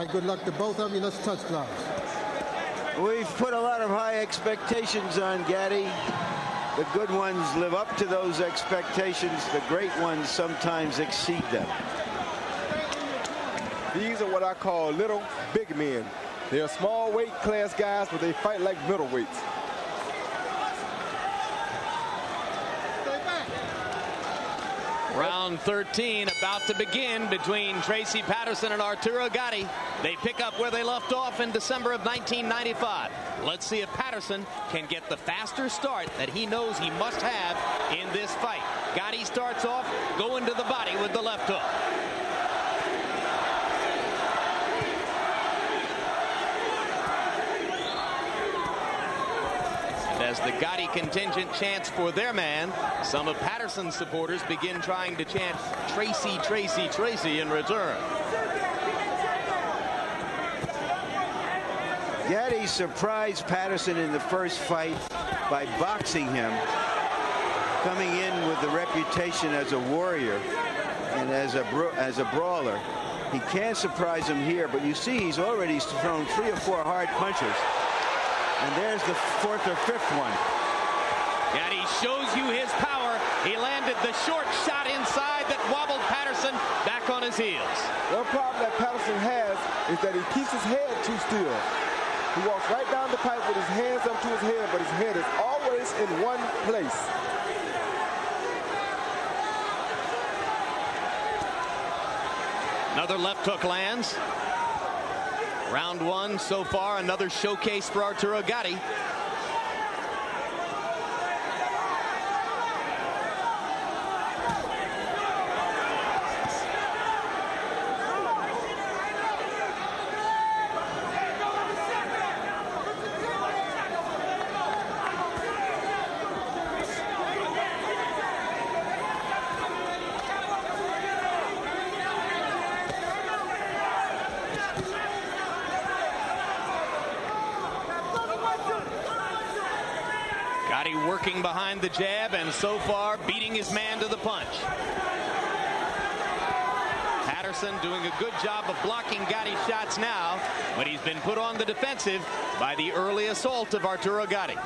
right, good luck to both of you. Let's touch gloves. We've put a lot of high expectations on Gatti. The good ones live up to those expectations. The great ones sometimes exceed them. These are what I call little big men. They're small weight class guys, but they fight like middleweights. Round 13 about to begin between Tracy Patterson and Arturo Gatti. They pick up where they left off in December of 1995. Let's see if Patterson can get the faster start that he knows he must have in this fight. Gatti starts off going to the body with the left hook. As the Gatti contingent chants for their man, some of Patterson's supporters begin trying to chant Tracy, Tracy, Tracy in return. Gatti surprised Patterson in the first fight by boxing him, coming in with the reputation as a warrior and as a brawler. He can't surprise him here, but you see he's already thrown 3 or 4 hard punches. And there's the 4th or 5th one. Gatti shows you his power. He landed the short shot inside that wobbled Patterson back on his heels. One problem that Patterson has is that he keeps his head too still. He walks right down the pipe with his hands up to his head, but his head is always in one place. Another left hook lands. Round 1 so far, another showcase for Arturo Gatti. Gatti working behind the jab and so far beating his man to the punch. Patterson doing a good job of blocking Gatti's shots now, but he's been put on the defensive by the early assault of Arturo Gatti.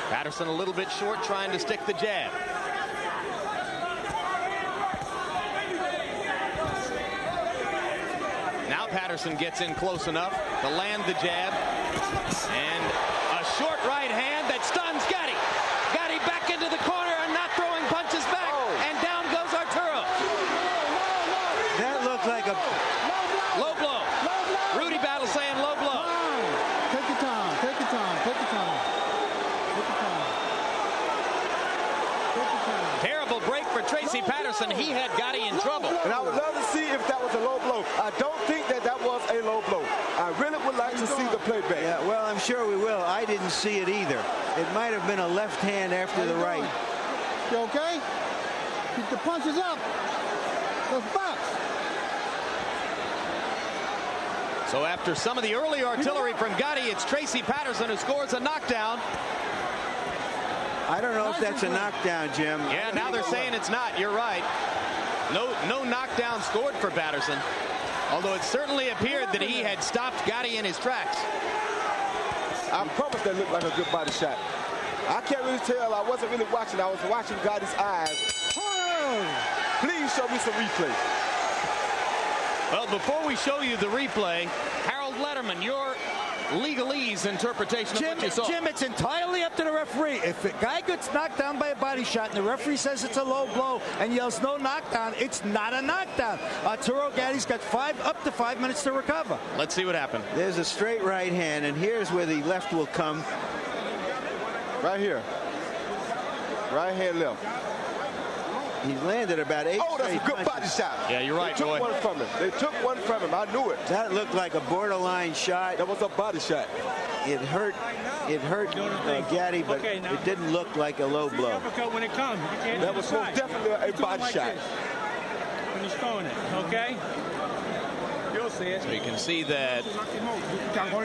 Patterson a little bit short, trying to stick the jab. Now Patterson gets in close enough to land the jab, and a short right hand that stuns Gatti. Gatti back into the corner and not throwing punches back, and down goes Arturo. That looked like a low blow. Rudy Battle saying low blow. Take your time, take your time, take your time. Take your time. Take your time. Terrible break for Tracy Patterson. He had Gatti in trouble. And I would love to see if that was a low blow. I don't think that was a low blow. I really would like to see the playback. Yeah, well, I'm sure we will. I didn't see it either. It might have been a left hand after the right. You okay? Keep the punches up. Let's box. So after some of the early artillery from Gatti, it's Tracy Patterson who scores a knockdown. I don't know if that's a knockdown, Jim. Yeah, now they're saying it's not. You're right. No knockdown scored for Patterson. Although it certainly appeared that he had stopped Gatti in his tracks. I promise that looked like a good body shot. I can't really tell. I wasn't really watching. I was watching Gatti's eyes. Please show me some replay. Well, before we show you the replay, Harold Letterman, your legalese interpretation of what you saw. Jim, it's entirely up to the referee. If a guy gets knocked down by a body shot and the referee says it's a low blow and yells no knockdown, it's not a knockdown. Arturo Gatti's got up to 5 minutes to recover. Let's see what happened. There's a straight right hand, and here's where the left will come. Right here. Right hand left. He landed about 8 Oh, that's a good body shot. Yeah, you're right, They took one from him. They took one from him. I knew it. That looked like a borderline shot. That was a body shot. It hurt Gatti, but it didn't look like a low blow. When it comes, that was most definitely a body shot. When he's throwing it, okay? You'll see it. So you can see that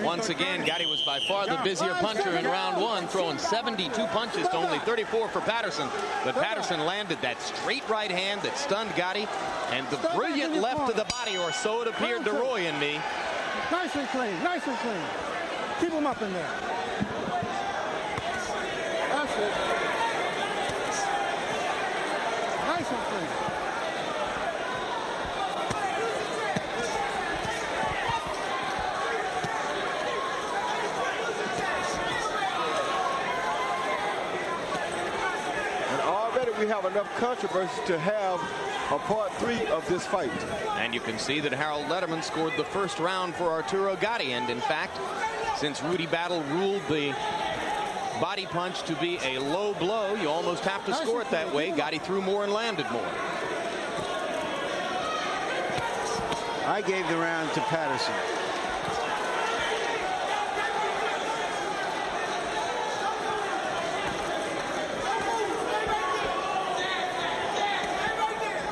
once again, Gatti was by far the busier puncher in round 1, throwing 72 punches to only 34 for Patterson. But Patterson landed that straight right hand that stunned Gatti, And the brilliant left to the body, or so it appeared to Roy and me. Nice and clean, nice and clean. Keep him up in there. That's it. Nice and clean. And already we have enough controversy to have a part 3 of this fight. And you can see that Harold Lederman scored the first round for Arturo Gatti. And in fact, since Rudy Battle ruled the body punch to be a low blow, you almost have to score it that way. Gatti threw more and landed more. I gave the round to Patterson.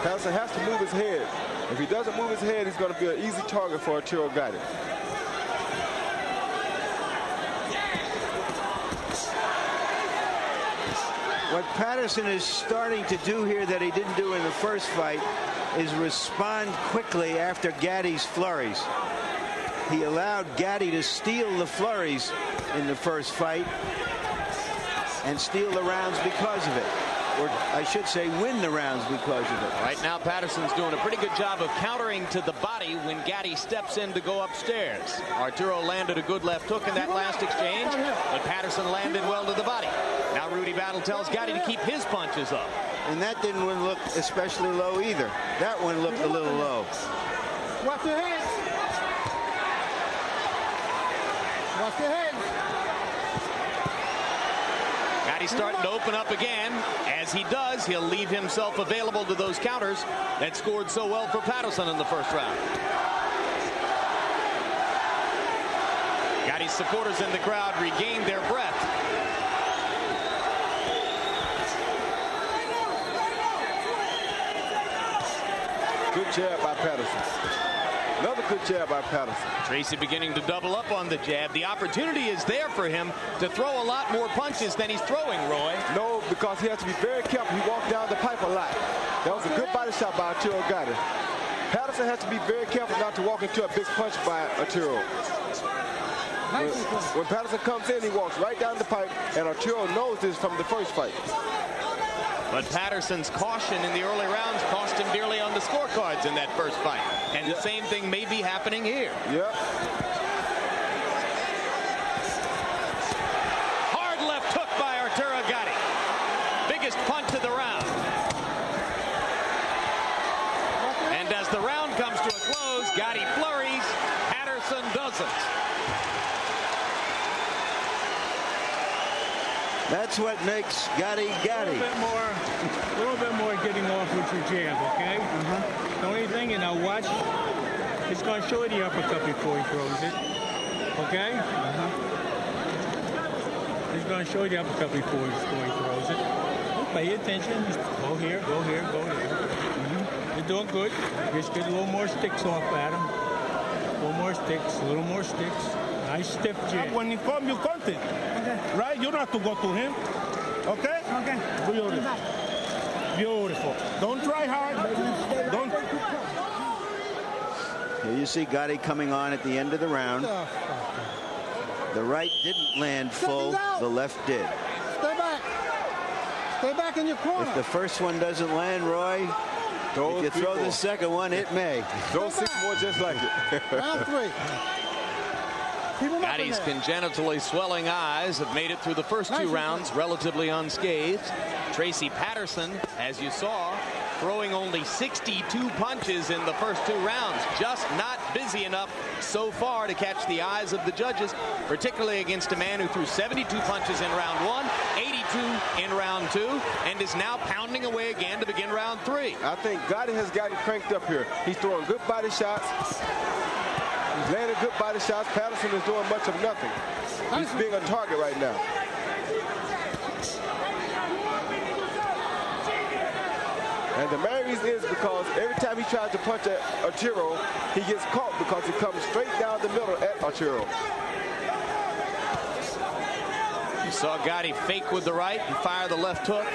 Patterson has to move his head. If he doesn't move his head, he's going to be an easy target for Arturo Gatti. What Patterson is starting to do here that he didn't do in the first fight is respond quickly after Gatti's flurries. He allowed Gatti to steal the flurries in the first fight and steal the rounds because of it. Or I should say win the rounds because of it. Right now Patterson's doing a pretty good job of countering to the body when Gatti steps in to go upstairs. Arturo landed a good left hook in that last exchange, but Patterson landed well to the body. Now Rudy Battle tells Gatti to keep his punches up. And that didn't look especially low either. That one looked a little low. Watch your head. Watch your head. Gatti starting to open up again. As he does, he'll leave himself available to those counters that scored so well for Patterson in the first round. Gatti's supporters in the crowd regained their breath. Good jab by Patterson. Another good jab by Patterson. Tracy beginning to double up on the jab. The opportunity is there for him to throw a lot more punches than he's throwing, Roy. No, because he has to be very careful. He walked down the pipe a lot. That was a good body shot by Arturo Gatti. Patterson has to be very careful not to walk into a big punch by Arturo. When Patterson comes in, he walks right down the pipe, and Arturo knows this from the first fight. But Patterson's caution in the early rounds cost him dearly on the scorecards in that first fight. And the same thing may be happening here. Yeah. Hard left hook by Arturo Gatti. Biggest punch of the round. And as the round comes to a close, Gatti flurries, Patterson doesn't. That's what makes Gatti Gatti. A little bit more getting off with your jab, okay? The only thing, and now watch, he's going to show you the uppercut before he throws it, okay? He's going to show you the uppercut before he throws it. Pay attention. Just go here, go here, go here. You're doing good. Just get a little more sticks off at him. A little more sticks, a little more sticks. Nice stiff jab. When you come, you contact. Okay. Right? You don't have to go to him. Okay? Okay. Beautiful. Beautiful. Don't try hard. Don't. Here you see Gatti coming on at the end of the round. The right didn't land full. The left did. Stay back. Stay back in your corner. If the first one doesn't land, Roy, if you throw the second one, it may. Throw 6 more just like it. Round 3. Gatti's congenitally swelling eyes have made it through the first 2 rounds relatively unscathed. Tracy Patterson, as you saw, throwing only 62 punches in the first 2 rounds. Just not busy enough so far to catch the eyes of the judges, particularly against a man who threw 72 punches in round 1, 82 in round 2, and is now pounding away again to begin round 3. I think Gatti has got it cranked up here. He's throwing good body shots. He's landing good body shots. Patterson is doing much of nothing. He's being a target right now. And the main reason is because every time he tries to punch at Arturo, he gets caught because he comes straight down the middle at Arturo. You saw Gatti fake with the right and fire the left hook.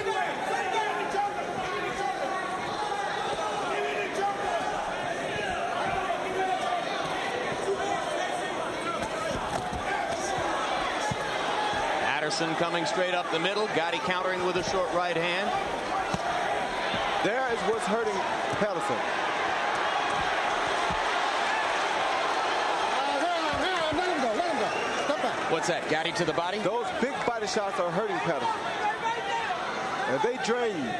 Patterson coming straight up the middle. Gatti countering with a short right hand. There is what's hurting Patterson. Let him go. Step back. What's that? Gatti to the body? Those big body shots are hurting Patterson. And they drain you.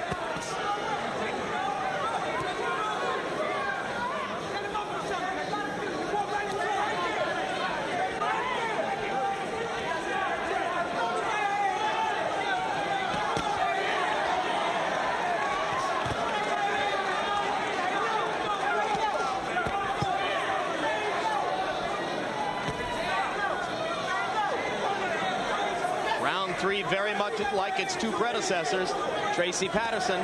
Round 3 very much like its two predecessors. Tracy Patterson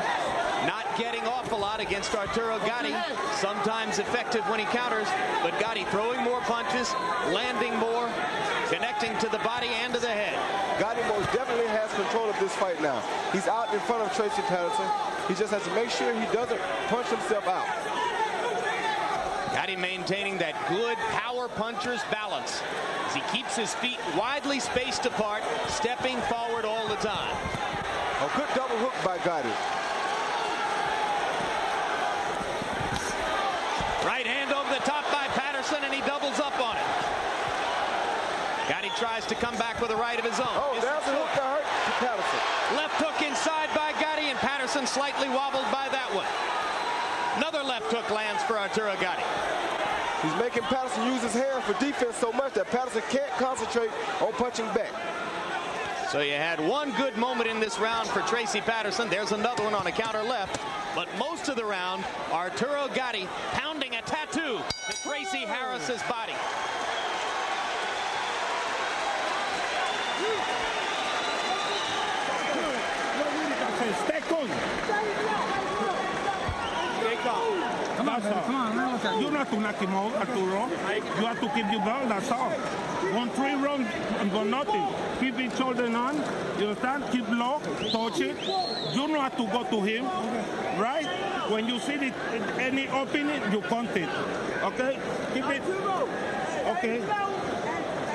not getting off a lot against Arturo Gatti. Sometimes effective when he counters, but Gatti throwing more punches, landing more, connecting to the body and to the head. Gatti most definitely has control of this fight now. He's out in front of Tracy Patterson. He just has to make sure he doesn't punch himself out. Gatti maintaining that good power puncher's balance as he keeps his feet widely spaced apart, stepping forward all the time. A good double hook by Gatti. Right hand over the top by Patterson, and he doubles up on it. Gatti tries to come back with a right of his own. Oh, there's a hook that hurt Patterson. Left hook inside by Gatti, and Patterson slightly wobbled by that one. Another left hook lands for Arturo Gatti. He's making Patterson use his hands for defense so much that Patterson can't concentrate on punching back. So you had one good moment in this round for Tracy Patterson. There's another one on a counter left. But most of the round, Arturo Gatti pounding a tattoo to Tracy Harris's body. Stay cool. Come on. You don't have to knock him out, Arturo. You have to keep your ball, that's all. 1-3 round and go nothing. Keep each shoulder on. You understand? Keep low, touch it. You don't have to go to him, right? When you see any opening, you count it. Okay? Keep it. Okay.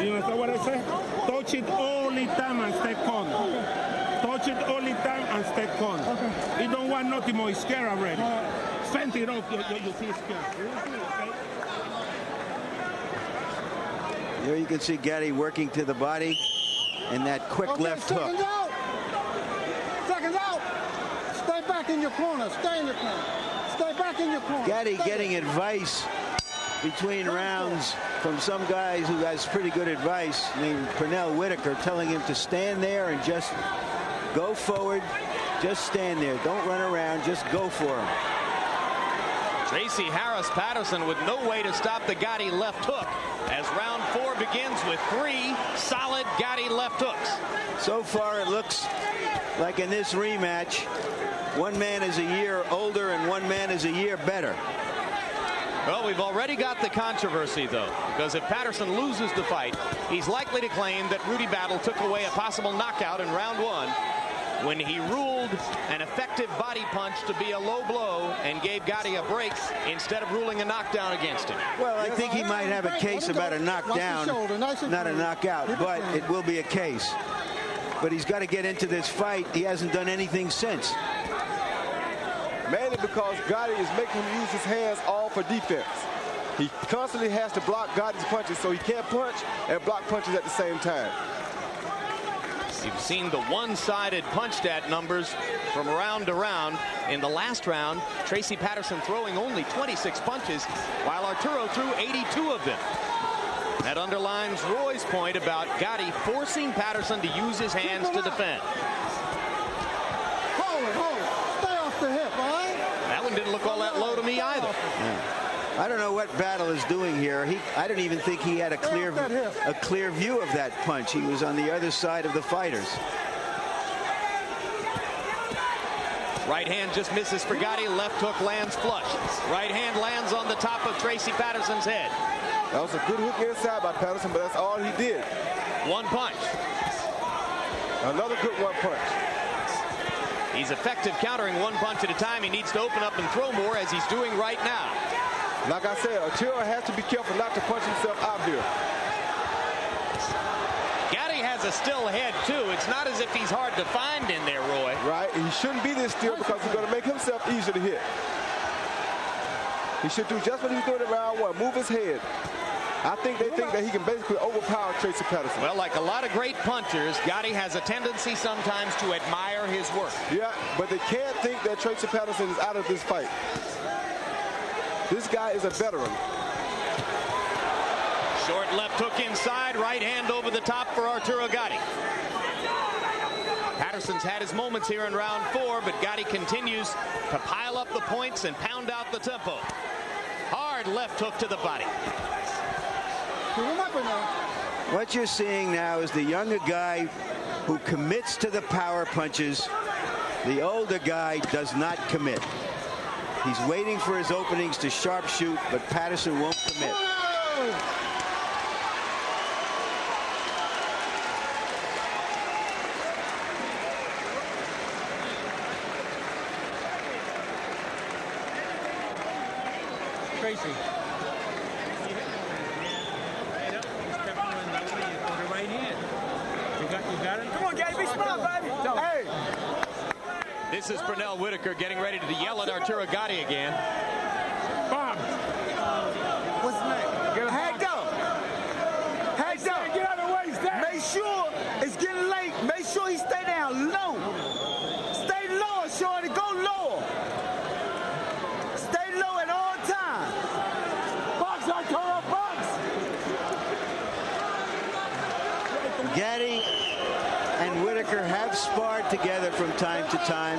You understand what I say? Touch it all the time and stay calm. Touch it all the time and stay calm. Okay. You don't want nothing more. He's scared already. Fend it off. You feel scared. Okay? Here you can see Gatti working to the body and that quick left hook. Seconds out. Stay back in your corner. Stay in your corner. Stay back in your corner. Gatti getting advice between rounds from some guys who has pretty good advice named Pernell Whitaker, telling him to stand there and just go forward. Just stand there. Don't run around. Just go for him. Tracy Patterson with no way to stop the Gatti left hook as round 4 begins with 3 solid Gatti left hooks. So far it looks like in this rematch, one man is a year older and one man is a year better. Well, we've already got the controversy, though, because if Patterson loses the fight, he's likely to claim that Rudy Battle took away a possible knockout in round 1 when he ruled an effective body punch to be a low blow and gave Gatti a break instead of ruling a knockdown against him. Well, I think he might have a case about a knockdown, not a knockout, but it will be a case. But he's got to get into this fight. He hasn't done anything since. Mainly because Gatti is making him use his hands all for defense. He constantly has to block Gatti's punches, so he can't punch and block punches at the same time. You've seen the one-sided punch stat numbers from round to round. In the last round, Tracy Patterson throwing only 26 punches, while Arturo threw 82 of them. That underlines Roy's point about Gatti forcing Patterson to use his hands to defend. Hold it. Stay off the hip, all right? That one didn't look all that low to me either. Yeah. I don't know what Battle is doing here. I don't even think he had a clear view of that punch. He was on the other side of the fighters. Right hand just misses for Gatti. Left hook lands flush. Right hand lands on the top of Tracy Patterson's head. That was a good hook inside by Patterson, but that's all he did. One punch. Another good one punch. He's effective countering one punch at a time. He needs to open up and throw more, as he's doing right now. Like I said, Arturo has to be careful not to punch himself out here. Gatti has has a still head, too. It's not as if he's hard to find in there, Roy. Right, and he shouldn't be this still because he's going to make himself easier to hit. He should do just what he was doing in round one, move his head. I think they think that he can basically overpower Tracy Patterson. Well, like a lot of great punchers, Gatti has a tendency sometimes to admire his work. Yeah, but they can't think that Tracy Patterson is out of this fight. This guy is a veteran. Short left hook inside, right hand over the top for Arturo Gatti. Patterson's had his moments here in round 4, but Gatti continues to pile up the points and pound out the tempo. Hard left hook to the body. What you're seeing now is the younger guy who commits to the power punches. The older guy does not commit. He's waiting for his openings to sharpshoot, but Patterson won't commit. Tracy. You got it? Come on, Gatti, be smart, baby. Hey. This is Pernell Whitaker getting ready to yell at Arturo Gatti again. Bob. What's his name? Heads up. Heads up. Get out of the way, Stan. Make sure it's getting late. Make sure he stay down low. Stay lower, Shorty. Go lower. Stay low at all times. Box, Arturo, box. Gatti and Whitaker have sparred together from time to time.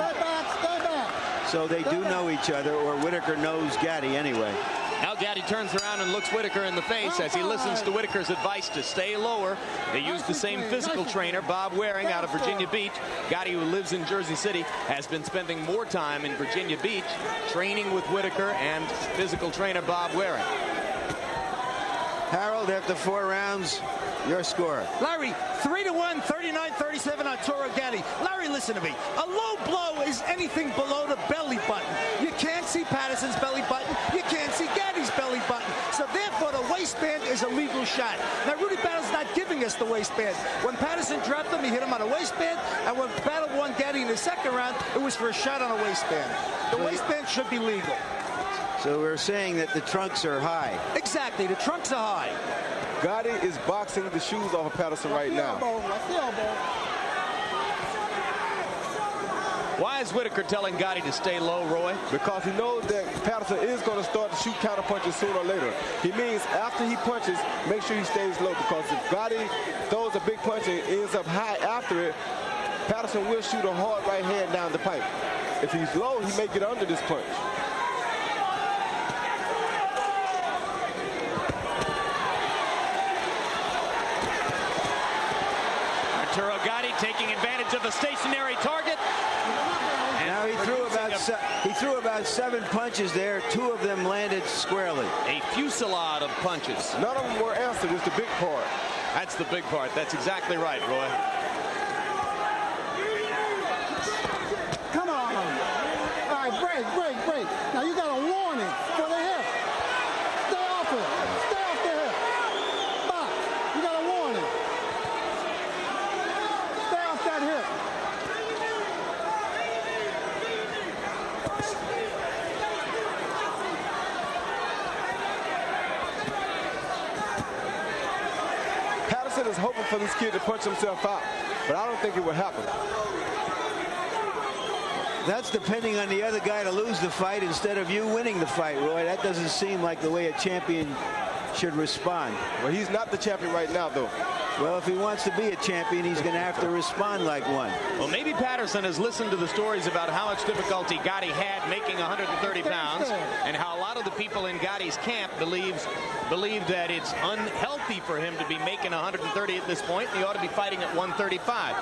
So they do know each other, or Whitaker knows Gatti anyway. Now Gatti turns around and looks Whitaker in the face as he listens to Whitaker's advice to stay lower. They use the same physical trainer, Bob Waring, out of Virginia Beach. Gatti, who lives in Jersey City, has been spending more time in Virginia Beach training with Whitaker and physical trainer Bob Waring. Harold, after 4 rounds, your score. Larry, 3-1, 39-37 Arturo Gatti. Larry, listen to me. A low blow is anything below the belly button. You can't see Patterson's belly button. You can't see Gatti's belly button. So therefore, the waistband is a legal shot. Now, Rudy Battle's not giving us the waistband. When Patterson dropped him, he hit him on a waistband. And when Battle won Gatti in the second round, it was for a shot on a waistband. The waistband should be legal. So we're saying that the trunks are high. Exactly. The trunks are high. Gatti is boxing the shoes off of Patterson right now. Why is Whitaker telling Gatti to stay low, Roy? Because he knows that Patterson is going to start to shoot counter punches sooner or later. He means after he punches, make sure he stays low, because if Gatti throws a big punch and ends up high after it, Patterson will shoot a hard right hand down the pipe. If he's low, he may get under this punch. Arturo Gatti taking advantage of a stationary target. Now he threw about 7 punches there. 2 of them landed squarely. A fusillade of punches. None of them were answered. It's the big part. That's the big part. That's exactly right, Roy. Come on. All right, break. Now you got a warning for the hip. Stay off it. Stay off the hip. Box. You got a warning. Stay off that hip. Patterson is hoping for this kid to punch himself out, but I don't think it will happen. That's depending on the other guy to lose the fight instead of you winning the fight, Roy. That doesn't seem like the way a champion should respond. Well, he's not the champion right now, though. Well, if he wants to be a champion, he's going to have to respond like one. Well, maybe Patterson has listened to the stories about how much difficulty Gatti had making 130 pounds and how a lot of the people in Gatti's camp believe that it's unhealthy for him to be making 130 at this point. He ought to be fighting at 135.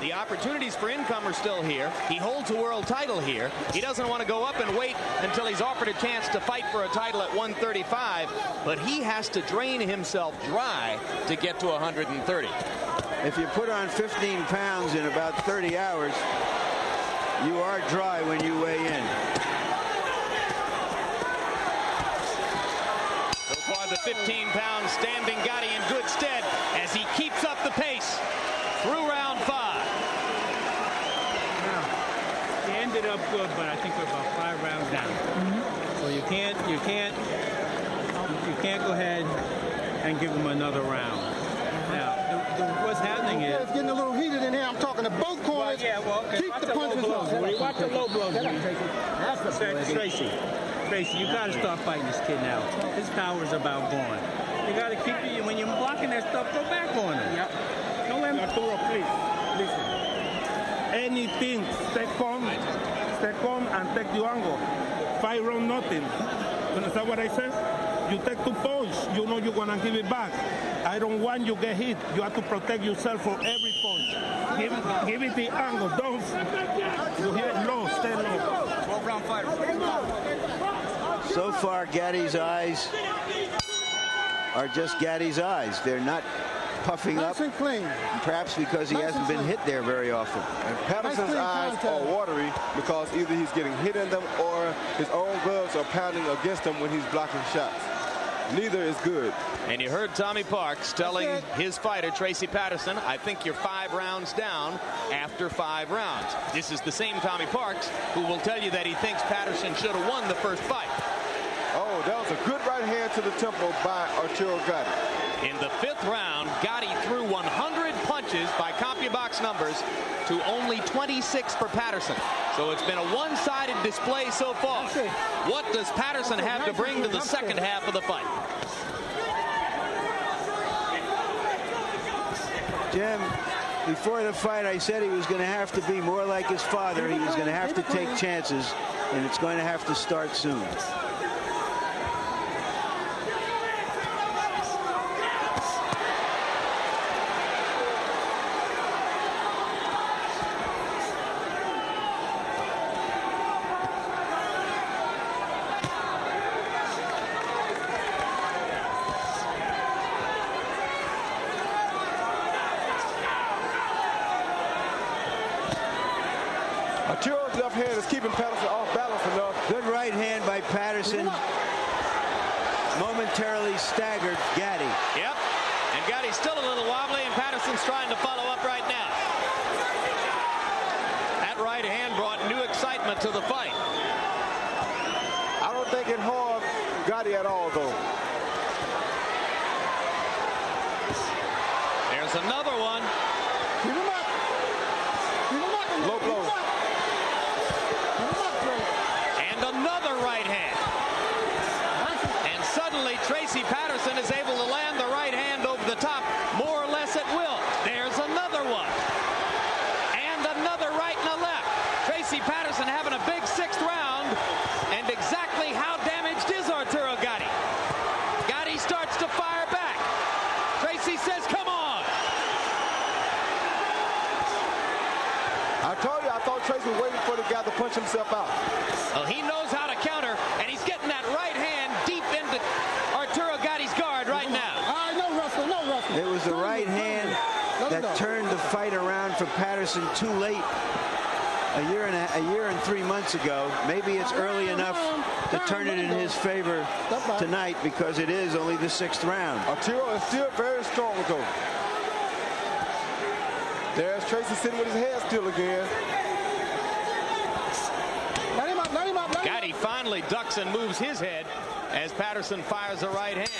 The opportunities for income are still here. He holds a world title here. He doesn't want to go up and wait until he's offered a chance to fight for a title at 135, but he has to drain himself dry to get to 130. If you put on 15 pounds in about 30 hours, you are dry when you weigh in. So far the 15-pound standing Gatti in good stead as he keeps up the pace through round 5. They ended up good, but I think we're about 5 rounds down. So you can't go ahead and give him another round. Now, what's happening is It's getting a little heated in here. I'm talking to both corners. Keep the punches low. Watch the low blows. Tracy, you got to start fighting this kid now. His power's about gone. You got to keep it. When you're blocking that stuff, go back on him. Yep. Don't let him. Arturo, please, listen. Anything, second, and take the angle. 5 round nothing. You understand what I said? You take 2 punches, you know you're gonna give it back. I don't want you to get hit. You have to protect yourself for every punch. Give it the angle. Don't. You hit low, stay low. 12-round fighter. So far, Gatti's eyes are just Gatti's eyes. They're not puffing up, Nice and clean. perhaps because he hasn't been hit there very often. And Patterson's eyes are watery because either he's getting hit in them or his own gloves are pounding against him when he's blocking shots. Neither is good. And you heard Tommy Parks telling his fighter, Tracy Patterson, I think you're 5 rounds down after 5 rounds. This is the same Tommy Parks who will tell you that he thinks Patterson should have won the first fight. Oh, that was a good right hand to the temple by Arturo Gatti. In the 5th round, Gatti threw 100 punches by CompuBox numbers to only 26 for Patterson. So it's been a one-sided display so far. What does Patterson have to bring to the second half of the fight? Jim, before the fight, I said he was going to have to be more like his father. He was going to have to take chances, and it's going to have to start soon. Arturo's left hand is keeping Patterson off balance enough. Good right hand by Patterson. Momentarily staggered Gatti. Yep. And Gatti's still a little wobbly, and Patterson's trying to follow up right now. That right hand brought new excitement to the fight. I don't think it harmed Gatti at all, though. There's another one. Keep him up. Keep him up. Low blow. And another right hand. And suddenly Tracy Patterson is able to land the right hand over the top more or less at will. There's another one. And another right and a left. Tracy Patterson having a big 6th round. And exactly how damaged is Arturo Gatti? Gatti starts to fire back. Tracy says, come on. I told you, I thought Tracy was waiting for the guy to punch himself out. Well, he knows how to counter, and he's getting that right hand deep into Arturo Gatti's guard right now. All right, no wrestling, no wrestling. It was the right hand that turned the fight around for Patterson too late. A year and 3 months ago. Maybe it's early enough to turn it in his favor tonight because it is only the 6th round. Arturo is still very strong, though. There's Tracy sitting with his head still again. Let him up, let him up, let him Gatti finally ducks and moves his head as Patterson fires a right hand.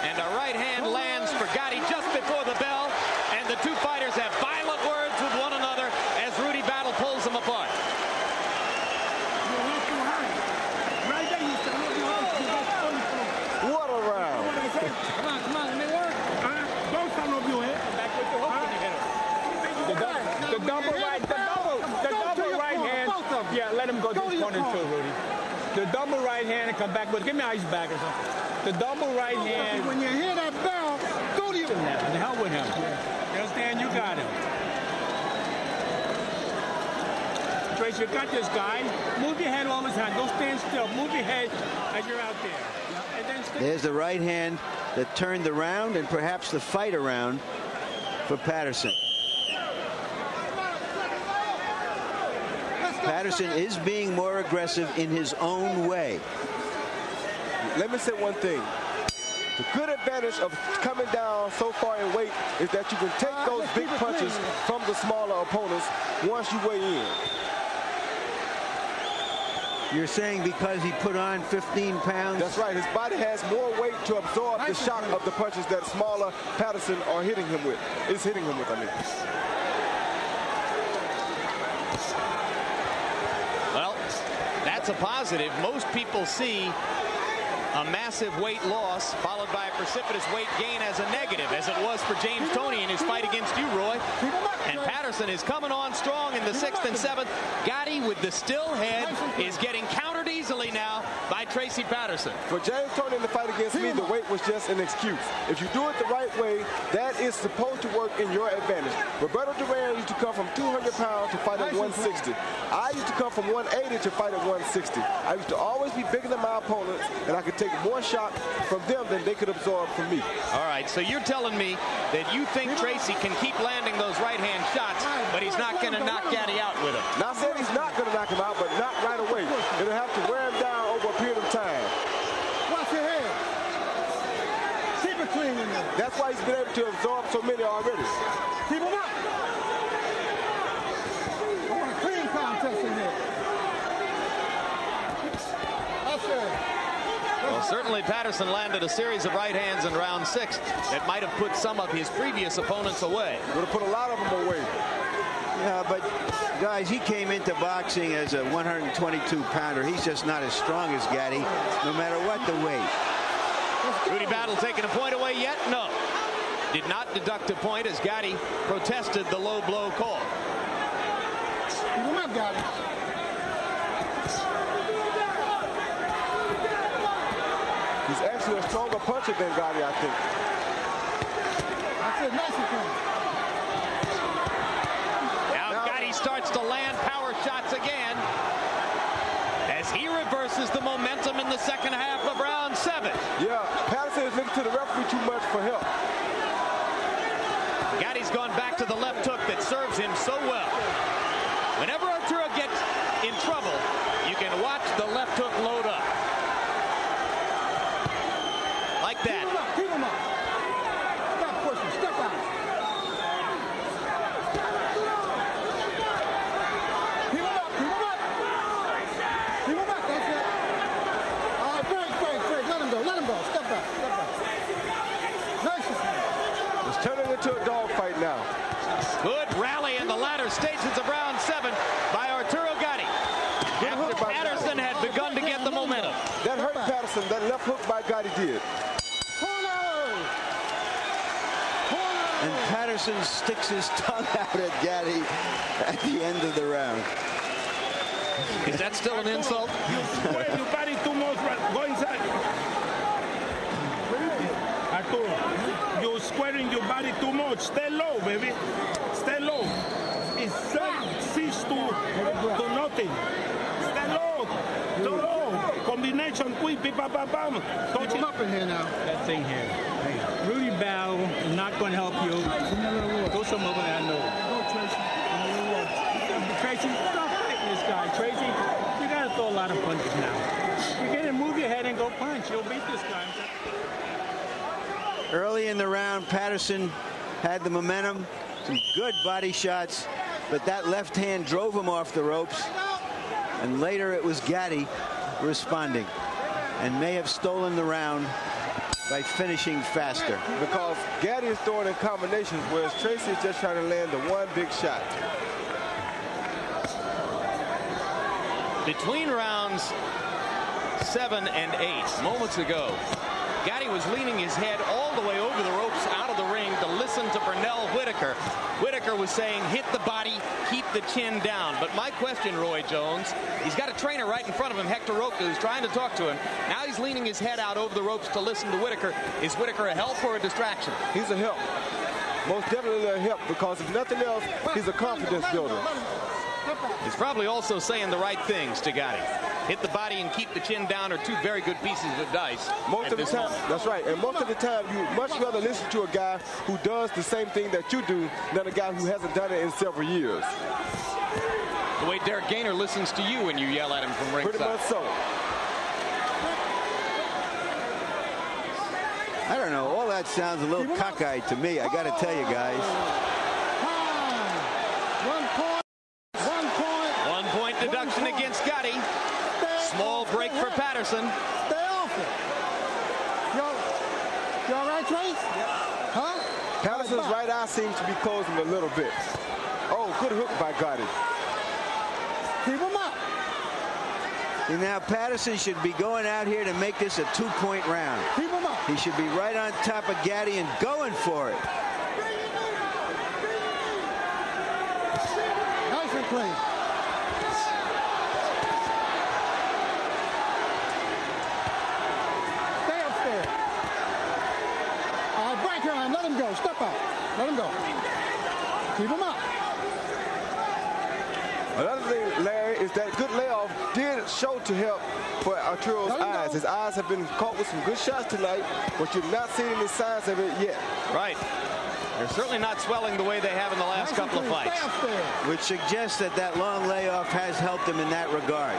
And a right hand lands for Gatti just before the bell. And the two fighters have violent words with one another as Rudy Battle pulls them apart. What a round. Come on, let me work. Don't stand up your head. back with the hook when you hit him. The double right hand. Yeah, let him go to his corner too, Rudy. The double right hand and come back with. Give me ice back or something. The double right hand. When you hear that bell, go to you. The hell with him. You understand? You got him. Tracy, you got this guy. Move your head all the time. Don't stand still. Move your head as you're out there. And then There's the right hand that turned the round and perhaps the fight around for Patterson. Patterson is being more aggressive in his own way. Let me say one thing. The good advantage of coming down so far in weight is that you can take those big punches from the smaller opponents once you weigh in. You're saying because he put on 15 pounds? That's right. His body has more weight to absorb the shock of the punches that smaller Patterson are hitting him with. Is hitting him with, I mean. Well, that's a positive. Most people see a massive weight loss followed by a precipitous weight gain as a negative, as it was for James Toney in his fight against you, Roy. And Patterson is coming on strong in the 6th and 7th. Gatti with the still head is getting countered easily now by Tracy Patterson. For James Toney in the fight against me, the weight was just an excuse. If you do it the right way, that is supposed to work in your advantage. Roberto Duran used to come from 200 pounds to fight at 160. I used to come from 180 to fight at 160. I used to always be bigger than my opponents, and I could take more shock from them than they could absorb from me. All right, so you're telling me that you think Tracy can keep landing those right-hand shots, but he's not going to knock Gatti out with them. Not saying he's not going to knock him out, but not right away. It'll have to wear him down over a period of time. Watch your head. Keep it clean in there. That's why he's been able to absorb so many already. Keep him up. I want a clean contest in there. That's it. Well, certainly Patterson landed a series of right hands in round 6 that might have put some of his previous opponents away. Would have put a lot of them away. Yeah, but guys, he came into boxing as a 122-pounder. He's just not as strong as Gatti, no matter what the weight. Rudy Battle taking a point away yet? No. Did not deduct a point as Gatti protested the low blow call. Keep him up, Gatti. He's actually a stronger puncher than Gatti, I think. That's it. Nice and clean. Now Gatti starts to land power shots again as he reverses the momentum in the second half of round 7. Yeah, Patterson is looking to the referee too much for help. Gatti's gone back to the left hook that serves him so well. Whenever Arturo gets in trouble, you can watch the left hook load up. Like that. Keep him up. Stop pushing. Step out. Keep him up. Keep him up. Keep him up. That's it. All right, break. Let him go. Let him go. Step back. Step back. Nice. It's turning into a dogfight now. Good rally in the latter stages of round 7 by Arturo Gatti. After Patterson had begun to get the momentum. That hurt Patterson. That left hook by Gatti did. And Patterson sticks his tongue out at Gatti at the end of the round. Is that still an insult? Square your body too much. Go inside. Arturo, you're squaring your body too much. Stay low, baby. Stay low. It's cease to nothing. Stay low. Too low. Combination quick. Bam, bam, bam. Touch him up in here now. That thing here. Hey, Rudy Battle is not going to help you. Go some over there, I know. Go, Tracy. Tracy, stop fighting this guy. Tracy, you got to throw a lot of punches now. You got to move your head and go punch. You'll beat this guy. Early in the round, Patterson had the momentum, some good body shots, but that left hand drove him off the ropes. And later it was Gatti responding and may have stolen the round by finishing faster. Because Gatti is throwing in combinations, whereas Tracy is just trying to land the one big shot. Between rounds 7 and 8, moments ago, Gatti was leaning his head all the way over the ropes out of the ring to listen to Brunel Whitaker. Whitaker was saying, hit the body, keep the chin down. But my question, Roy Jones, he's got a trainer right in front of him, Hector Roca, who's trying to talk to him. Now he's leaning his head out over the ropes to listen to Whitaker. Is Whitaker a help or a distraction? He's a help. Most definitely a help, because if nothing else, he's a confidence builder. He's probably also saying the right things to Gatti. Hit the body and keep the chin down are two very good pieces of dice. Most of the time, that's right. And most of the time, you much rather listen to a guy who does the same thing that you do than a guy who hasn't done it in several years. The way Derek Gaynor listens to you when you yell at him from ringside. Pretty much so. I don't know. All that sounds a little cockeyed to me. I got to tell you guys. 1 point deduction against Gatti. Small break for Patterson. Stay off it. You all right, Trace? Huh? Patterson's right eye seems to be closing a little bit. Oh, good hook by Gatti. Keep him up. And now Patterson should be going out here to make this a 2-point round. Keep him up. He should be right on top of Gatti and going for it. Nice and clean. Stay upstairs. All right, break your arm. Let him go. Step out. Let him go. Keep him up. Another thing, Larry, is that good layoff did show to help for Arturo's eyes. His eyes have been caught with some good shots tonight, but you've not seen any signs of it yet. Right. They're certainly not swelling the way they have in the last couple of fights. Which suggests that that long layoff has helped him in that regard.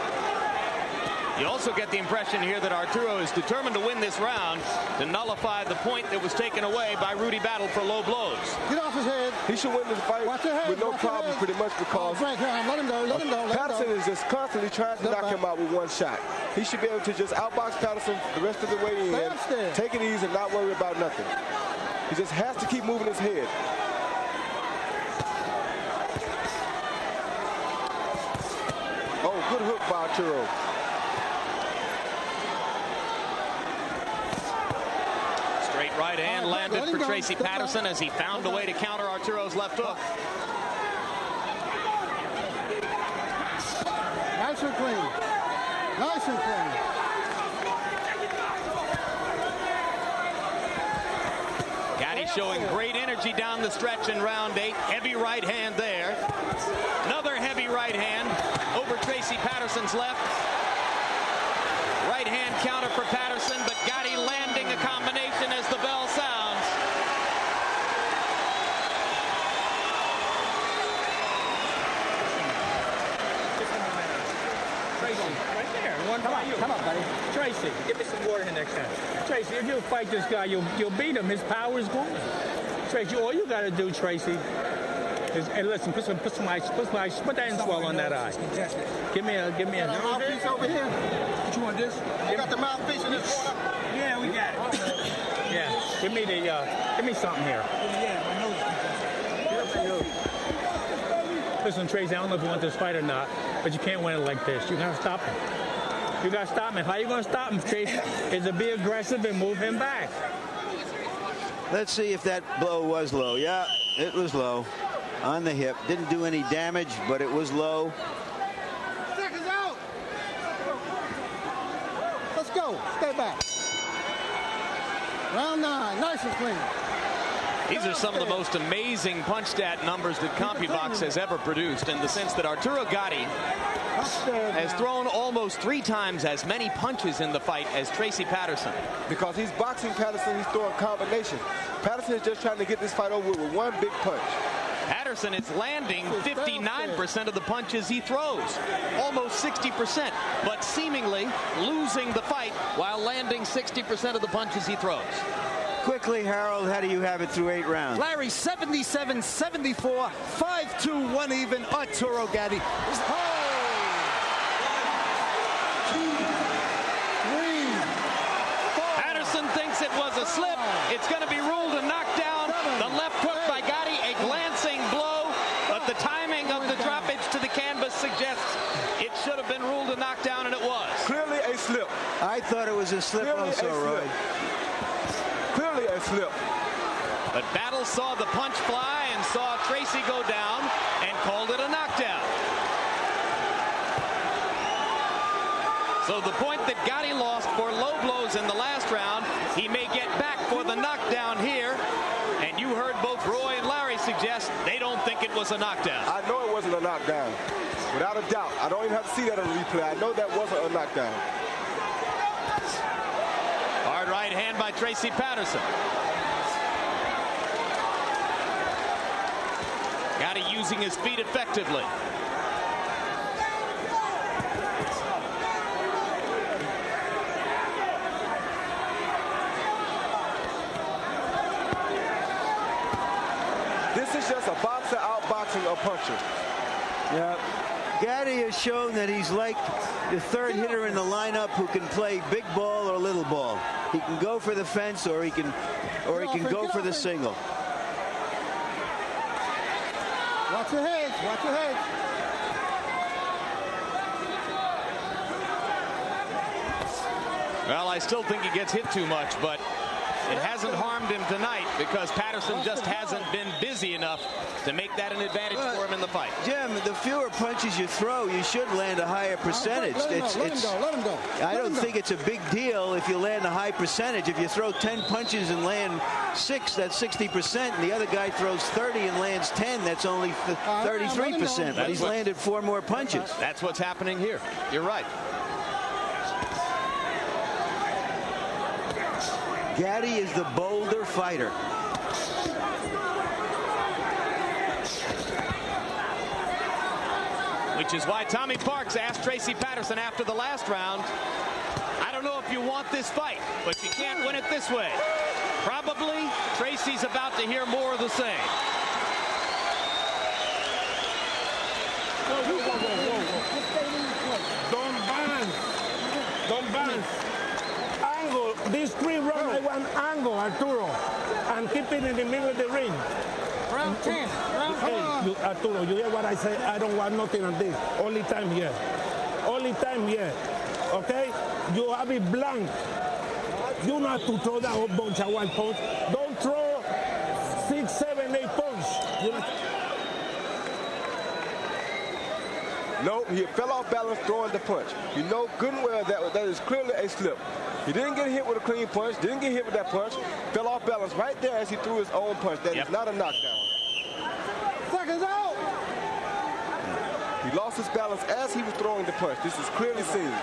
You also get the impression here that Arturo is determined to win this round to nullify the point that was taken away by Rudy Battle for low blows. Get off his head. He should win this fight with no problems pretty much because let him go. Let him go. Patterson is just constantly trying to knock him out with one shot. He should be able to just outbox Patterson the rest of the way in, take it easy and not worry about nothing. He just has to keep moving his head. Oh, good hook by Arturo. Straight right hand landed for Tracy Patterson as he found a way to counter Arturo's left hook. Nice and clean. Nice and clean. Gatti showing great energy down the stretch in round 8. Heavy right hand there. Another heavy right hand over Tracy Patterson's left. Right hand counter for Patterson, but Gatti landing a combination as the bell sounds. Tracy, right there. One by you. Come on, buddy. Tracy, give me some water here next time. Tracy, if you fight this guy, you'll beat him. His power is gone. Tracy, all you got to do, Tracy, is, and listen, put that in swell on that eye. Give me a mouthpiece over here. What you want, this? You got the mouthpiece in this corner? Yeah, we got it. Yeah, give me something here. Listen, Tracy, I don't know if you want this fight or not, but you can't win it like this. You got to stop him. You got to stop him. How you going to stop him, Tracy? Is to be aggressive and move him back. Let's see if that blow was low. Yeah, it was low on the hip. Didn't do any damage, but it was low. Seconds out. Let's go. Stay back. Round 9. Nice and clean. These are some of the most amazing punch stat numbers that CompuBox has ever produced, in the sense that Arturo Gatti has thrown almost 3 times as many punches in the fight as Tracy Patterson. Because he's boxing Patterson, he's throwing combinations. Patterson is just trying to get this fight over with one big punch. Patterson is landing 59% of the punches he throws, almost 60%, but seemingly losing the fight while landing 60% of the punches he throws. Quickly, Harold, how do you have it through 8 rounds? Larry, 77-74, 5-2, 1 even. Arturo Gatti. Patterson thinks it was a slip. It's going to be ruled a knockdown. The left hook by Gatti, a glancing blow, but the timing of the droppage to the canvas suggests it should have been ruled a knockdown, and it was. Clearly a slip. I thought it was a slip also, Roy. Clearly a slip. But Battle saw the punch fly and saw Tracy go down and called it a knockdown. So the point that Gatti lost for low blows in the last round, he may get back for the knockdown here. And you heard both Roy and Larry suggest they don't think it was a knockdown. I know it wasn't a knockdown. Without a doubt. I don't even have to see that on replay. I know that wasn't a knockdown. Hard right hand by Tracy Patterson. Gatti using his feet effectively. This is just a boxer outboxing a puncher. Yeah. Gatti has shown that he's like the third hitter in the lineup who can play big ball or little ball. He can go for the fence or he can go for the single. Watch your head. Watch your head. Well, I still think he gets hit too much, but it hasn't harmed him tonight because Patterson just hasn't been busy enough to make that an advantage for him in the fight. Jim, the fewer punches you throw, you should land a higher percentage. Let him go. I don't think it's a big deal if you land a high percentage. If you throw 10 punches and land 6, that's 60%, and the other guy throws 30 and lands 10, that's only 33%. But he's landed 4 more punches. That's what's happening here. You're right. Gatti is the bolder fighter. Which is why Tommy Parks asked Tracy Patterson after the last round, I don't know if you want this fight, but you can't win it this way. Probably Tracy's about to hear more of the same. Don't bounce. Angle. These 3 rounds, I want angle, Arturo. And keep it in the middle of the ring. Round 10. Hey, Arturo, you hear what I say? I don't want nothing on this. Only time here. Only time here. Okay? You have it blank. You know how to throw that whole bunch of 1 punch. Don't throw 6, 7, 8 punch. You know? No, he fell off balance throwing the punch. You know good and well that is clearly a slip. He didn't get hit with a clean punch, didn't get hit with that punch, fell off balance right there as he threw his own punch. That is not a knockdown. Seconds out. He lost his balance as he was throwing the punch. This is clearly seen.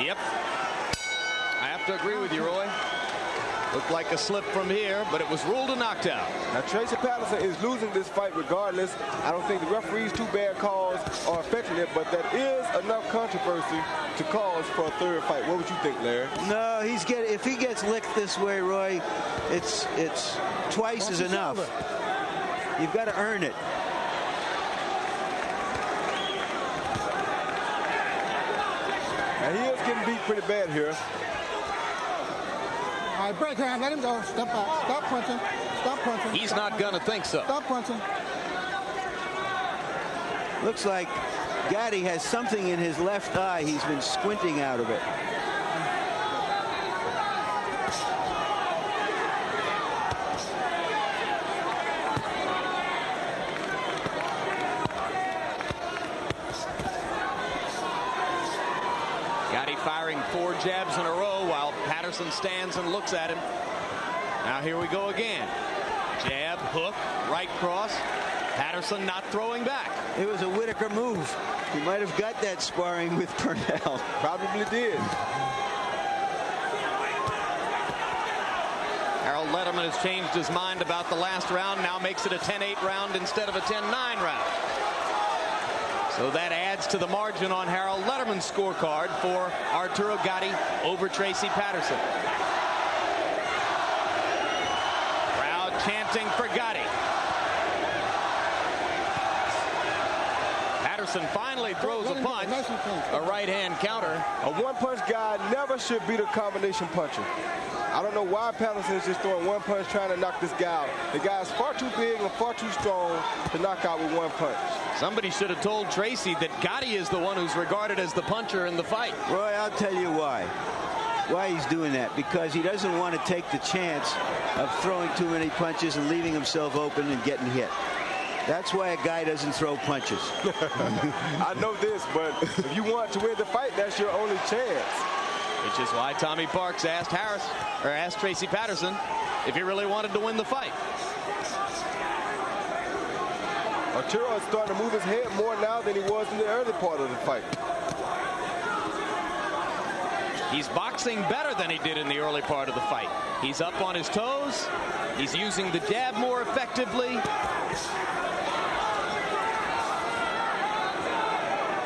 Yep. I have to agree with you, Roy. Looked like a slip from here, but it was ruled a knockdown. Now, Tracy Patterson is losing this fight regardless. I don't think the referee's 2 bad calls are affecting it, but that is enough controversy to cause for a 3rd fight. What would you think, Larry? No, if he gets licked this way, Roy, it's twice as enough. You've got to earn it. Now, he is getting beat pretty bad here. All right, break hand. Let him go. Step back. Stop punching. Stop punching. He's not going to think so. Stop punching. Looks like Gatti has something in his left eye. He's been squinting out of it. Gatti firing 4 jabs in a row while Patterson stands and looks at him. Now here we go again. Jab, hook, right cross. Patterson not throwing back. It was a Whitaker move. He might have got that sparring with Purnell. Probably did. Harold Letterman has changed his mind about the last round. Now makes it a 10-8 round instead of a 10-9 round. So that adds to the margin on Harold Letterman's scorecard for Arturo Gatti over Tracy Patterson. Crowd chanting for Gatti. Patterson finally throws a punch, a right-hand counter. A 1-punch guy never should beat a combination puncher. I don't know why Patterson is just throwing 1 punch trying to knock this guy out. The guy's far too big and far too strong to knock out with 1 punch. Somebody should have told Tracy that Gatti is the one who's regarded as the puncher in the fight. Roy, I'll tell you why he's doing that. Because he doesn't want to take the chance of throwing too many punches and leaving himself open and getting hit. That's why a guy doesn't throw punches. I know this, but if you want to win the fight, that's your only chance. Which is why Tommy Parks asked Tracy Patterson if he really wanted to win the fight. Arturo is starting to move his head more now than he was in the early part of the fight. He's boxing better than he did in the early part of the fight. He's up on his toes. He's using the jab more effectively.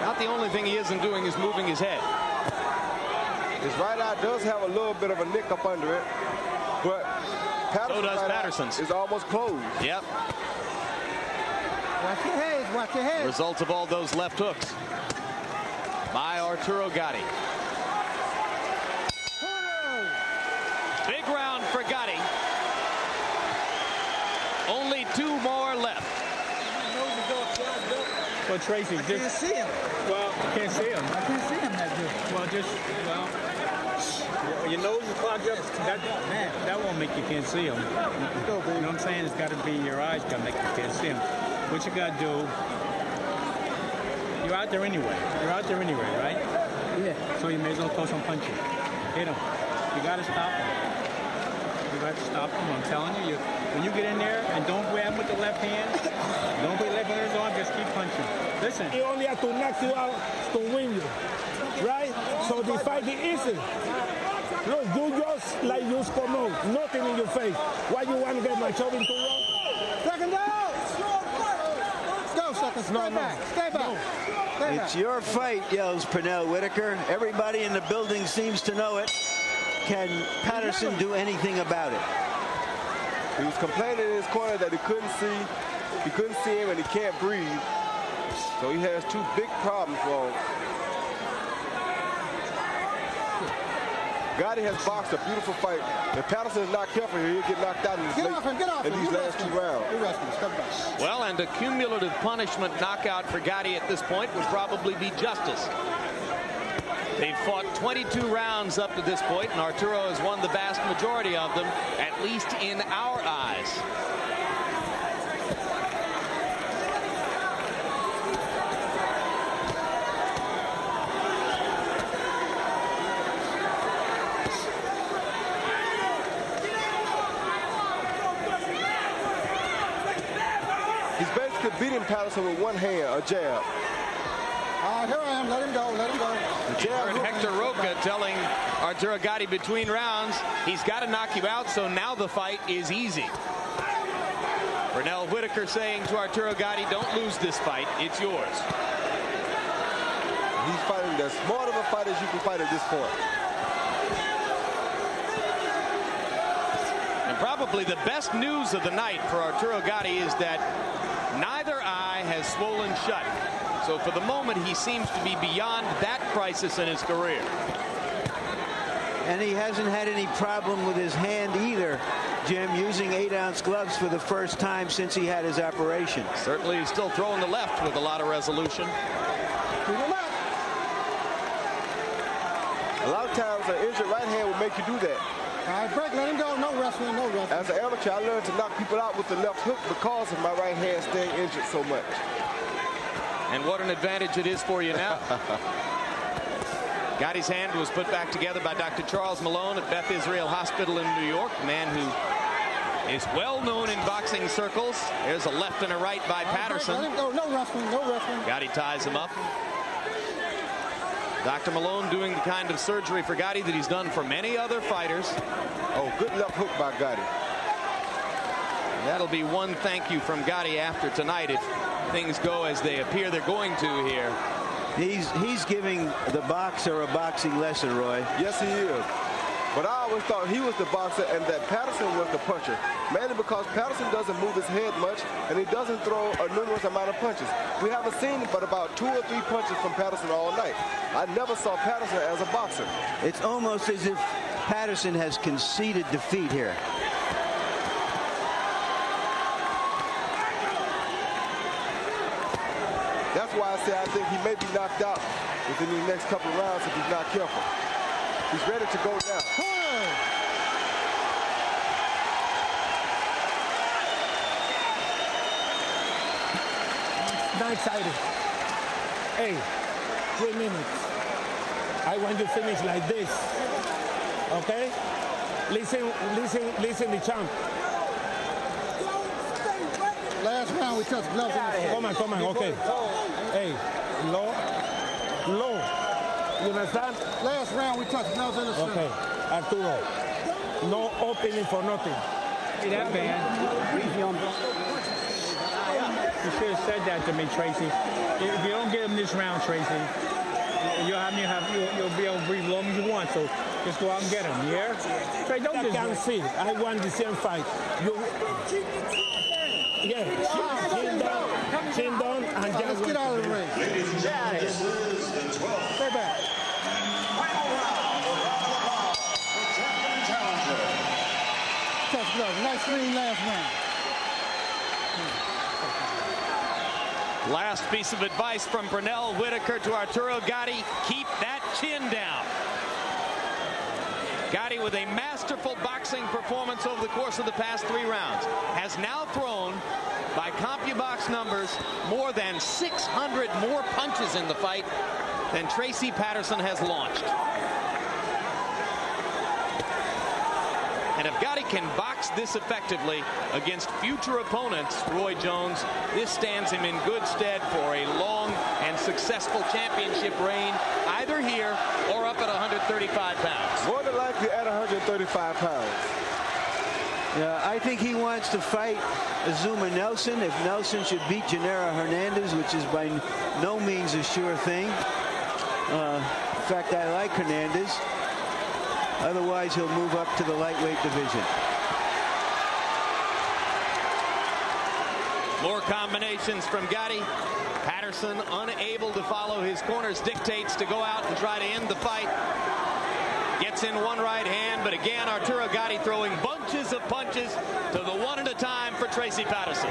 Not the only thing he isn't doing is moving his head. His right eye does have a little bit of a nick up under it, but Patterson does Patterson's. is almost closed. Yep. Watch your head. Watch your head. Result of all those left hooks by Arturo Gatti. Big round for Gatti. Only 2 more left. Well, Tracy, I can't see him. well, you can't see him. I can't see him that good. Well, your nose is clogged up. That won't make you can't see him. You know what I'm saying? It's got to be your eyes got to make you can't see him. What you got to do, you're out there anyway. You're out there anyway, right? Yeah. So you may as well throw some punches. Hit him. You got to stop him. You got to stop him. I'm telling you, when you get in there and don't grab him with the left hand, don't put left under his arm, just keep punching. Listen. He only has to knock you out to win you, right? So the fight is easy. Look, you just like you promote, nothing in your face. Why you want to get my shoving too long? Second down. Go, second. Stay back. Stay back. Stay It's back. your fight, yells Pernell Whitaker. Everybody in the building seems to know it. Can Patterson do anything about it? He was complaining in his corner that he couldn't see him and he can't breathe. So he has 2 big problems for him. Gatti has boxed a beautiful fight. If Patterson is not careful here, he'll get knocked out in these last 2 rounds. Well, and a cumulative punishment knockout for Gatti at this point would probably be justice. They've fought 22 rounds up to this point, and Arturo has won the vast majority of them, at least in our eyes. He's basically beating Patterson with one hand, a jab. Here I am. Let him go. Let him go. You heard Hector Roca telling Arturo Gatti between rounds, he's got to knock you out, so now the fight is easy. Pernell Whitaker saying to Arturo Gatti, don't lose this fight, it's yours. He's fighting as smart of a fight as you can fight at this point. And probably the best news of the night for Arturo Gatti is that neither eye has swollen shut. So for the moment, he seems to be beyond that crisis in his career. And he hasn't had any problem with his hand either, Jim, using 8-ounce gloves for the first time since he had his operation. Certainly he's still throwing the left with a lot of resolution. A lot of times an injured right hand will make you do that. All right, break. Let him go. No wrestling. No wrestling. As an amateur, I learned to knock people out with the left hook because of my right hand staying injured so much. And what an advantage it is for you now. Gatti's hand was put back together by Dr. Charles Malone at Beth Israel Hospital in New York, a man who is well known in boxing circles. There's a left and a right by Patterson. Let him go. No wrestling. No wrestling. Gatti ties him up. Dr. Malone doing the kind of surgery for Gatti that he's done for many other fighters. Oh, good left hook by Gatti. That'll be one thank you from Gatti after tonight if things go as they appear they're going to here. He's giving the boxer a boxing lesson, Roy. Yes, he is. But I always thought he was the boxer and that Patterson was the puncher. Mainly because Patterson doesn't move his head much and he doesn't throw a numerous amount of punches. We haven't seen but about 2 or 3 punches from Patterson all night. I never saw Patterson as a boxer. It's almost as if Patterson has conceded defeat here. That's why I say I think he may be knocked out within the next couple of rounds if he's not careful. He's ready to go now. Not excited. Hey, 3 minutes. I want you to finish like this. Okay? Listen, the champ. Last round we touched gloves in the face. Come on, okay. Hey, low. You understand? Last round we touched gloves in the center. Okay, Arturo. No opening for nothing. See that man? You should have said that to me, Tracy. If you don't get him this round, Tracy, you'll be able to breathe as long as you want. So Just go out and get him, yeah? Hey, don't I just can see. I won the same fight. Yeah, chin down, and just Let's get out of the ring. Ladies and gentlemen, this is the 12th. Stay back. Final round of the bout for champion and challenger. Tough gloves. Nice clean last round. Last piece of advice from Brunel Whitaker to Arturo Gatti: keep that chin down. Gatti, with a masterful boxing performance over the course of the past 3 rounds, has now thrown, by CompuBox numbers, more than 600 more punches in the fight than Tracy Patterson has launched. And if Gatti can box this effectively against future opponents, Roy Jones, this stands him in good stead for a long and successful championship reign, either here or up at 135 pounds. More than likely at 135 pounds. Yeah, I think he wants to fight Azuma Nelson. If Nelson should beat Genaro Hernandez, which is by no means a sure thing. In fact, I like Hernandez. Otherwise, he'll move up to the lightweight division. More combinations from Gatti. Patterson unable to follow his corner's dictates to go out and try to end the fight. Gets in one right hand, but again, Arturo Gatti throwing bunches of punches to the one at a time for Tracy Patterson.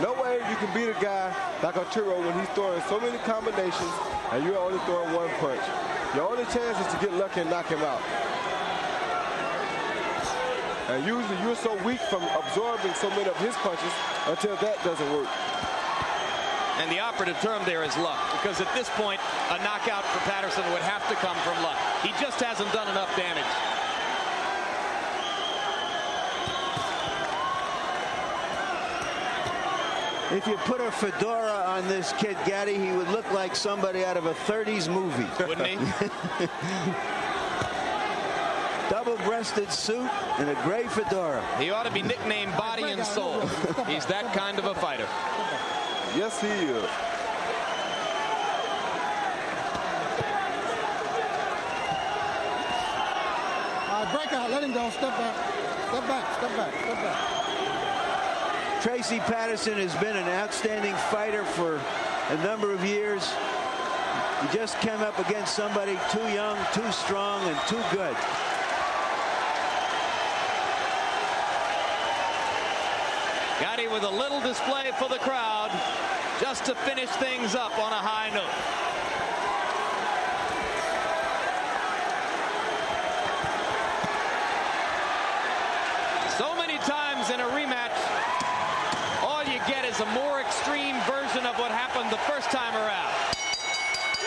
No way you can beat a guy like Arturo when he's throwing so many combinations and you're only throwing one punch. Your only chance is to get lucky and knock him out. And usually you're so weak from absorbing so many of his punches until that doesn't work. And the operative term there is luck, because at this point, a knockout for Patterson would have to come from luck. He just hasn't done enough damage. If you put a fedora on this kid Gatti, he would look like somebody out of a 30s movie. Wouldn't he? Double-breasted suit and a gray fedora. He ought to be nicknamed Body and Soul. He's that kind of a fighter. Yes, he is. All right, break out. Let him go. Step back. Step back. Step back. Step back. Tracy Patterson has been an outstanding fighter for a number of years. He just came up against somebody too young, too strong, and too good. Gatti with a little display for the crowd, just to finish things up on a high note. So many times in a rematch, all you get is a more extreme version of what happened the first time around.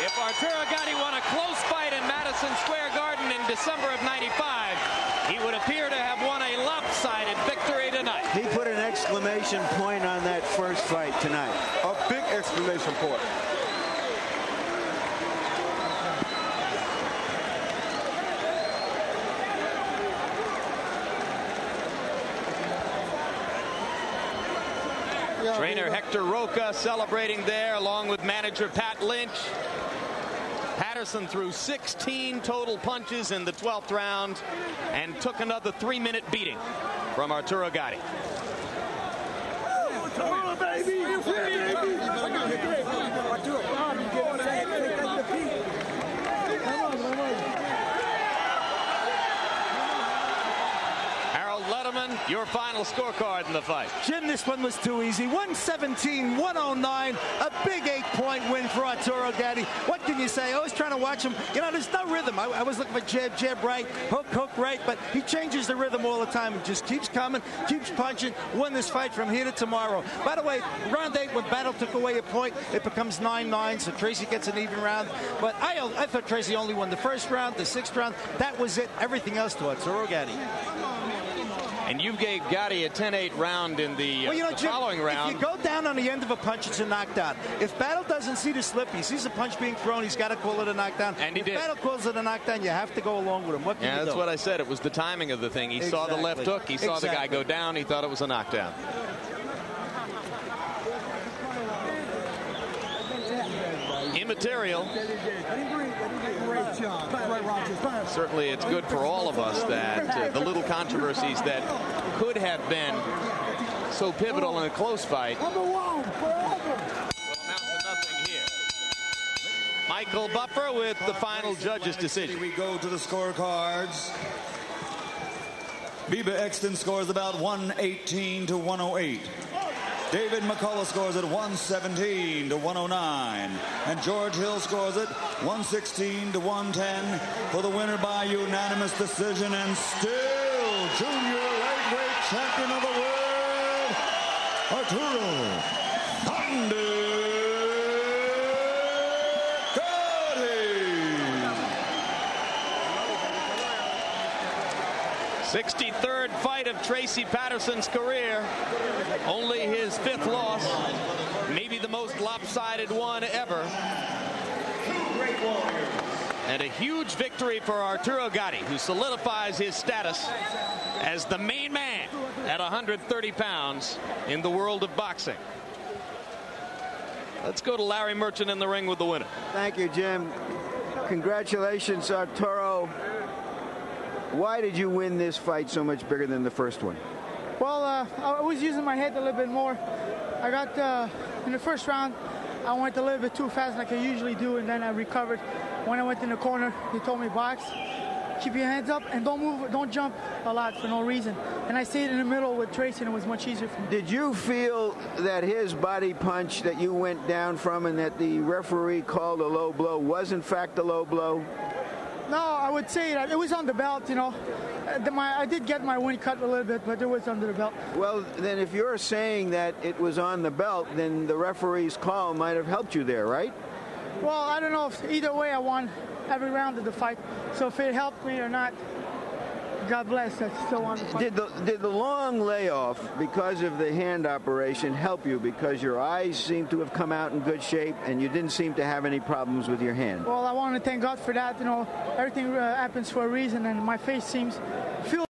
If Arturo Gatti won a close fight in Madison Square Garden in December of '95, he would appear to have won a lopsided victory tonight. He put an exclamation point on that first fight tonight. A big exclamation point. Trainer Hector Roca celebrating there, along with manager Pat Lynch. Patterson threw 16 total punches in the 12th round and took another 3-minute beating from Arturo Gatti. Your final scorecard in the fight. Jim, this one was too easy. 117-109. A big 8-point win for Arturo Gatti. What can you say? I was trying to watch him. You know, there's no rhythm. I was looking for jab, jab right, hook, hook right, but he changes the rhythm all the time. He just keeps coming, keeps punching. Won this fight from here to tomorrow. By the way, round 8, when Battle took away a point, it becomes 9-9, so Tracy gets an even round. But I thought Tracy only won the first round, the 6th round. That was it. Everything else to Arturo Gatti. And you gave Gatti a 10-8 round in the, following round. If you go down on the end of a punch, it's a knockdown. If Battle doesn't see the slip, he sees a punch being thrown, he's got to call it a knockdown. And he did. If Battle calls it a knockdown, you have to go along with him. What can you do? That's what I said. It was the timing of the thing. He saw the left hook. He saw the guy go down. He thought it was a knockdown. material. Certainly it's good for all of us that the little controversies that could have been so pivotal in a close fight will amount to nothing here. Michael Buffer with the final judge's decision. We go to the scorecards. Biba Exton scores about 118 to 108. David McCullough scores at 117 to 109. And George Hill scores it 116 to 110 for the winner by unanimous decision and still junior lightweight champion of the world, Arturo Gatti. 63rd fight of Tracy Patterson's career. Only his 5th loss. Maybe the most lopsided one ever. And a huge victory for Arturo Gatti, who solidifies his status as the main man at 130 pounds in the world of boxing. Let's go to Larry Merchant in the ring with the winner. Thank you, Jim. Congratulations, Arturo. Why did you win this fight so much bigger than the first one? Well, I was using my head a little bit more. I got, in the first round, I went a little bit too fast like I usually do, and then I recovered. When I went in the corner, they told me, box, keep your hands up, and don't move, don't jump a lot for no reason. And I stayed in the middle with Tracy, and it was much easier for me. Did you feel that his body punch that you went down from and that the referee called a low blow was, in fact, a low blow? No, I would say that it was on the belt, you know. I did get my win cut a little bit, but it was under the belt. Well, then if you're saying that it was on the belt, then the referee's call might have helped you there, right? Well, I don't know if either way I won every round of the fight. So if it helped me or not, God bless, I still won the fight. Did the long layoff, because of the hand operation, help you because your eyes seem to have come out in good shape and you didn't seem to have any problems with your hand? Well, I want to thank God for that. You know, everything happens for a reason, and my face feel